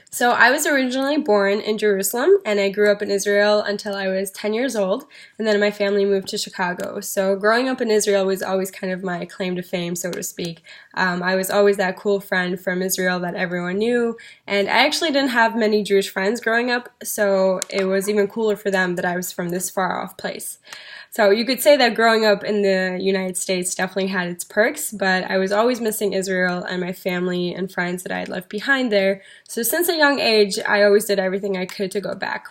So I was originally born in Jerusalem and I grew up in Israel until I was 10 years old, and then my family moved to Chicago. So growing up in Israel was always kind of my claim to fame, so to speak. I was always that cool friend from Israel that everyone knew, and I actually didn't have many Jewish friends growing up, so it was even cooler for them that I was from this far off place. So you could say that growing up in the United States definitely had its perks, but I was always missing Israel and my family and friends that I had left behind there. So since a young age, I always did everything I could to go back.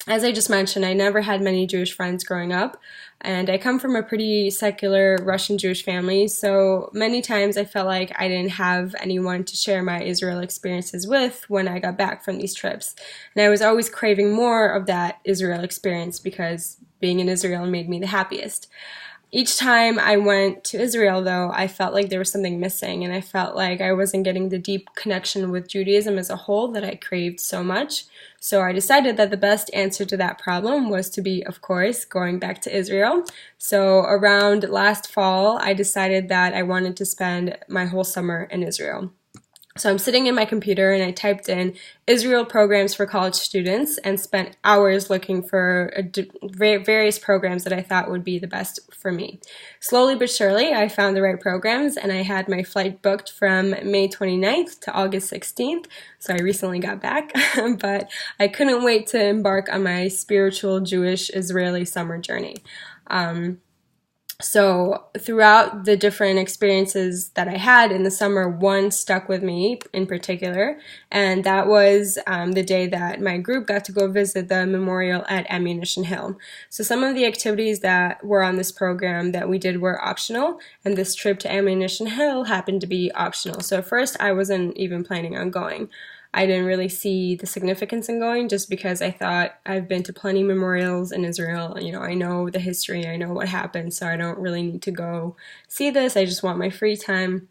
As I just mentioned, I never had many Jewish friends growing up, and I come from a pretty secular Russian Jewish family, so many times I felt like I didn't have anyone to share my Israel experiences with when I got back from these trips. And I was always craving more of that Israel experience because being in Israel made me the happiest. Each time I went to Israel, though, I felt like there was something missing, and I felt like I wasn't getting the deep connection with Judaism as a whole that I craved so much. So I decided that the best answer to that problem was to be, of course, going back to Israel. So around last fall, I decided that I wanted to spend my whole summer in Israel. So I'm sitting in my computer and I typed in Israel programs for college students and spent hours looking for various programs that I thought would be the best for me. Slowly but surely, I found the right programs and I had my flight booked from May 29th to August 16th. So I recently got back, but I couldn't wait to embark on my spiritual Jewish Israeli summer journey. So throughout the different experiences that I had in the summer, one stuck with me in particular, and that was the day that my group got to go visit the memorial at Ammunition Hill. So some of the activities that were on this program that we did were optional, and this trip to Ammunition Hill happened to be optional. So at first I wasn't even planning on going. I didn't really see the significance in going just because I thought I've been to plenty of memorials in Israel. You know, I know the history, I know what happened, so I don't really need to go see this. I just want my free time.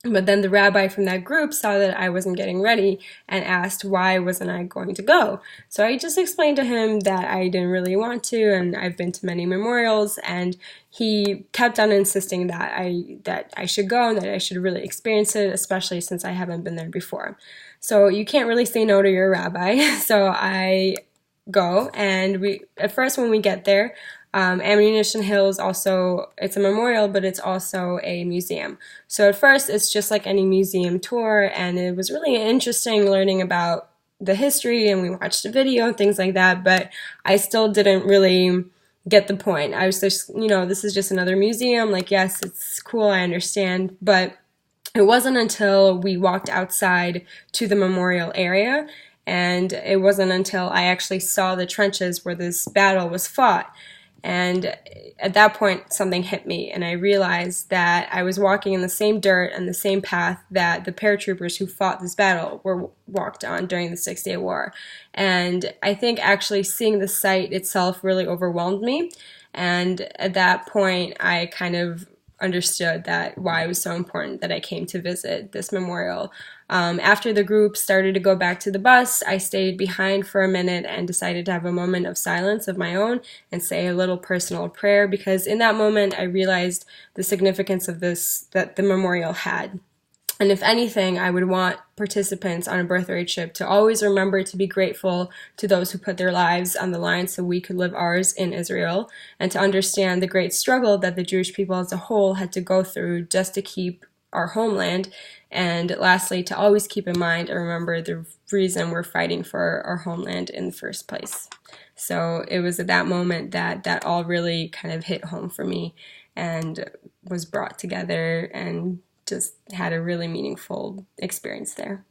But then the rabbi from that group saw that I wasn't getting ready and asked why wasn't I going to go. So I just explained to him that I didn't really want to, and I've been to many memorials, and he kept on insisting that I should go and that I should really experience it, especially since I haven't been there before. So you can't really say no to your rabbi. So I go, and at first when we get there, Ammunition Hill is also, it's a memorial, but it's also a museum. So at first it's just like any museum tour, and it was really interesting learning about the history, and we watched a video and things like that, but I still didn't really get the point. I was just, this is just another museum. Like, yes, it's cool, I understand, but it wasn't until we walked outside to the memorial area, and it wasn't until I actually saw the trenches where this battle was fought. And at that point, something hit me, and I realized that I was walking in the same dirt and the same path that the paratroopers who fought this battle were walked on during the Six-Day War. And I think actually seeing the site itself really overwhelmed me. And at that point, I kind of understood that why it was so important that I came to visit this memorial. After the group started to go back to the bus, I stayed behind for a minute and decided to have a moment of silence of my own and say a little personal prayer, because in that moment I realized the significance of this that the memorial had. And if anything, I would want participants on a birthday trip to always remember to be grateful to those who put their lives on the line so we could live ours in Israel, and to understand the great struggle that the Jewish people as a whole had to go through just to keep our homeland. And lastly, to always keep in mind and remember the reason we're fighting for our homeland in the first place. So it was at that moment that all really kind of hit home for me and was brought together, and just had a really meaningful experience there.